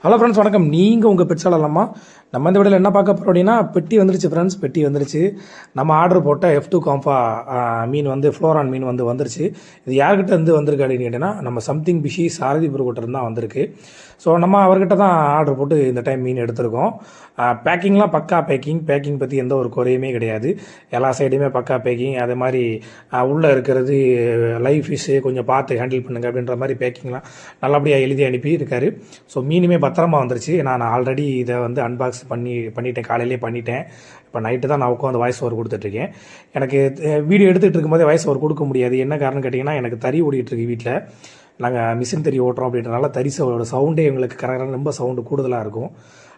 Hello friends, வணக்கம். நீங்கள் உங்கள் பெட் சொல்லலாமா? நம்ம இந்த வீடியோவில் என்ன பார்க்க போகிறோம் அப்படின்னா, பெட்டி வந்துருச்சு ஃப்ரெண்ட்ஸ். பெட்டி வந்துருச்சு. நம்ம ஆர்டர் போட்ட F2 காம்பா மீன் வந்து ஃப்ளோரான் மீன் வந்துருச்சு. இது யார்கிட்ட இருந்து வந்திருக்கு அப்படின்னு கேட்டிங்கன்னா, நம்ம சம்திங் பிஷி சாரதி புருக்கூட்ட தான் வந்திருக்கு. ஸோ நம்ம அவர்கிட்ட தான் ஆர்டர் போட்டு இந்த டைம் மீன் எடுத்திருக்கோம். பேக்கிங்லாம் பக்கா பேக்கிங் பற்றி எந்த ஒரு குறையுமே கிடையாது. எல்லா சைடுமே பக்கா பேக்கிங். அதே மாதிரி உள்ளே இருக்கிறது லைவ் ஃபிஷ்ஷு கொஞ்சம் பார்த்து ஹேண்டில் பண்ணுங்கள் அப்படின்ற மாதிரி பேக்கிங்லாம் நல்லபடியாக எழுதி அனுப்பி இருக்காரு. ஸோ மீனுமே பத்திரமா வந்துருச்சு. நான் ஆல்ரெடி இதை வந்து அன்பாக்ஸ் பண்ணிட்டேன், காலையிலே பண்ணிட்டேன். இப்போ நைட்டு தான் நான் உட்காந்து வாய்ஸ் ஓவர் கொடுத்துட்ருக்கேன். எனக்கு வீடியோ எடுத்துகிட்டு இருக்கும்போதே வாய்ஸ் ஓவர் கொடுக்க முடியாது. என்ன காரணம் கேட்டிங்கன்னா, எனக்கு தறி ஓடிட்டுருக்கு வீட்டில். நாங்கள் மிஷின் தறி ஓட்டுறோம் அப்படின்றனால தறி சவுண்டே எங்களுக்கு கரெக்டாக ரொம்ப சவுண்டு கூடுதலாக இருக்கும்.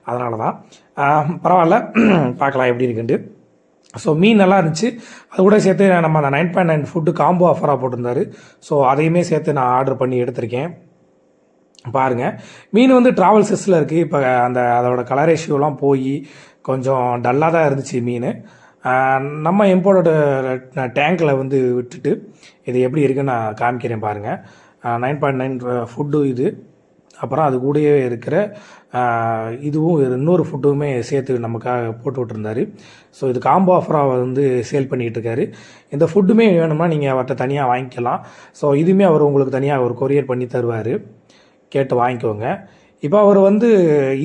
அதனால தான் பரவாயில்ல, பார்க்கலாம் எப்படி இருக்குன்ட்டு. ஸோ மீன் நல்லா இருந்துச்சு. அது கூட சேர்த்து நம்ம அந்த 9.9 ஃபுட்டு காம்போ ஆஃபராக போட்டிருந்தாரு. ஸோ அதையுமே சேர்த்து நான் ஆர்டர் பண்ணி எடுத்திருக்கேன். பாருங்கள், மீன் வந்து ட்ராவல் செஸ்ஸில் இருக்குது. இப்போ அதோட கலர் ரேஷியோலாம் போய் கொஞ்சம் டல்லாக தான் இருந்துச்சு மீன். நம்ம இம்போர்ட்டோட டேங்கில் வந்து விட்டுட்டு இது எப்படி இருக்குன்னு நான் காமிக்கிறேன் பாருங்கள். 9.9 ஃபுட்டு இது. அப்புறம் அது கூடயே இருக்கிற இதுவும் இன்னொரு ஃபுட்டுமே சேர்த்து நமக்காக போட்டு விட்டுருந்தாரு. ஸோ இது காம்போ ஆஃபராக வந்து சேல் பண்ணிகிட்ருக்காரு. இந்த ஃபுட்டுமே வேணும்னா நீங்கள் அவர்கிட்ட தனியாக வாங்கிக்கலாம். ஸோ இதுவுமே அவர் உங்களுக்கு தனியாக ஒரு கொரியர் பண்ணி தருவார், கேட்டு வாங்கிக்கோங்க. இப்போ அவர் வந்து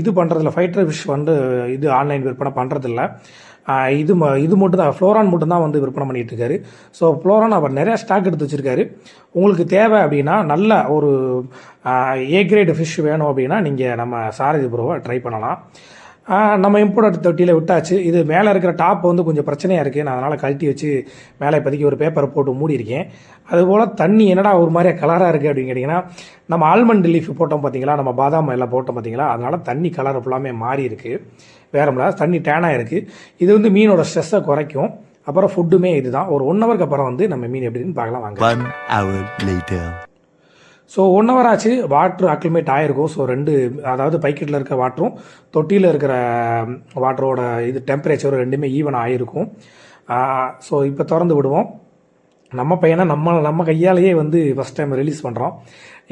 இது பண்ணுறதில்ல, ஃபைட்டர் ஃபிஷ் வந்து இது ஆன்லைன் விற்பனை பண்ணுறதில்ல. இது மட்டும் தான், ஃப்ளோரான் மட்டும்தான் வந்து விற்பனை பண்ணிகிட்ருக்காரு. ஸோ ஃப்ளோரான் அவர் நிறையா ஸ்டாக் எடுத்து வச்சுருக்காரு. உங்களுக்கு தேவை அப்படின்னா, நல்ல ஒரு ஏ கிரேடு ஃபிஷ் வேணும் அப்படின்னா நீங்கள் நம்ம சாரதி ப்ரோவை ட்ரை பண்ணலாம். நம்ம இம்போர்ட் தொட்டியில் விட்டாச்சு. இது மேலே இருக்கிற டாப் வந்து கொஞ்சம் பிரச்சனையாக இருக்குது. நான் அதனால் கழட்டி வச்சு மேலே இப்போதைக்கு ஒரு பேப்பரை போட்டு மூடியிருக்கேன். அதுபோல் தண்ணி என்னடா ஒரு மாதிரியாக கலராக இருக்குது அப்படின்னு கேட்டிங்கன்னா, நம்ம ஆல்மண்ட் லீஃப் போட்டோம் பார்த்தீங்களா, நம்ம பாதாம் எல்லாம் போட்டோம் பார்த்தீங்களா, அதனால் தண்ணி கலர் ஃபுல்லாமே மாறி இருக்குது. வேறு முடியாது, தண்ணி டேனாக இருக்குது. இது வந்து மீனோட ஸ்ட்ரெஸ்ஸை குறைக்கும். அப்புறம் ஃபுட்டுமே இதுதான். ஒரு 1 ஹவருக்கு அப்புறம் வந்து நம்ம மீன் எப்படின்னு பார்க்கலாம் வாங்க. ஸோ 1 ஹவர் ஆச்சு. வாட்ரு அக்ளிமேட் ஆகிருக்கும். ஸோ அதாவது பைக்கெட்டில் இருக்கிற வாட்டரும் தொட்டியில் இருக்கிற வாட்டரோட இது டெம்பரேச்சரும் ரெண்டுமே ஈவன் ஆகிருக்கும். ஸோ இப்போ திறந்து விடுவோம். நம்ம பையனை நம்ம கையாலேயே வந்து ஃபஸ்ட் டைம் ரிலீஸ் பண்ணுறோம்.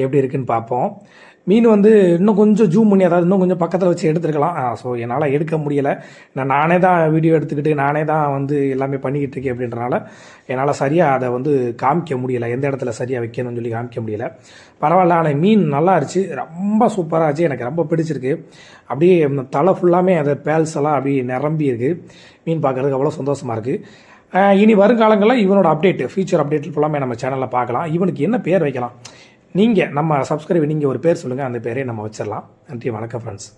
எப்படி இருக்குன்னு பார்ப்போம். மீன் வந்து இன்னும் கொஞ்சம் ஜூம் பண்ணி, அதாவது இன்னும் கொஞ்சம் பக்கத்தில் வச்சு எடுத்துருக்கலாம். ஸோ என்னால் எடுக்க முடியலை. நானே தான் வீடியோ எடுத்துக்கிட்டு நானே தான் வந்து எல்லாமே பண்ணிக்கிட்டு இருக்கேன் அப்படின்றனால என்னால் சரியாக அதை வந்து காமிக்க முடியலை, எந்த இடத்துல சரியாக வைக்கணும்னு சொல்லி காமிக்க முடியலை. பரவாயில்ல, ஆனால் மீன் நல்லா இருந்துச்சு, ரொம்ப சூப்பராக இருந்துச்சு. எனக்கு ரொம்ப பிடிச்சிருக்கு. அப்படியே தலை ஃபுல்லாமே அந்த பேல்ஸ் எல்லாம் அப்படியே நிரம்பி இருக்குது. மீன் பார்க்குறதுக்கு அவ்வளோ சந்தோஷமாக இருக்குது. இனி வருங்காலங்களில் இவனோட ஃபியூச்சர் அப்டேட் ஃபுல்லாமே நம்ம சேனலில் பார்க்கலாம். இவனுக்கு என்ன பேர் வைக்கலாம், நீங்கள் நம்ம சப்ஸ்கிரைப் நீங்கள் ஒரு பேர் சொல்லுங்கள், அந்த பேரே நம்ம வச்சிடலாம். நன்றி, வணக்கம் ஃப்ரெண்ட்ஸ்.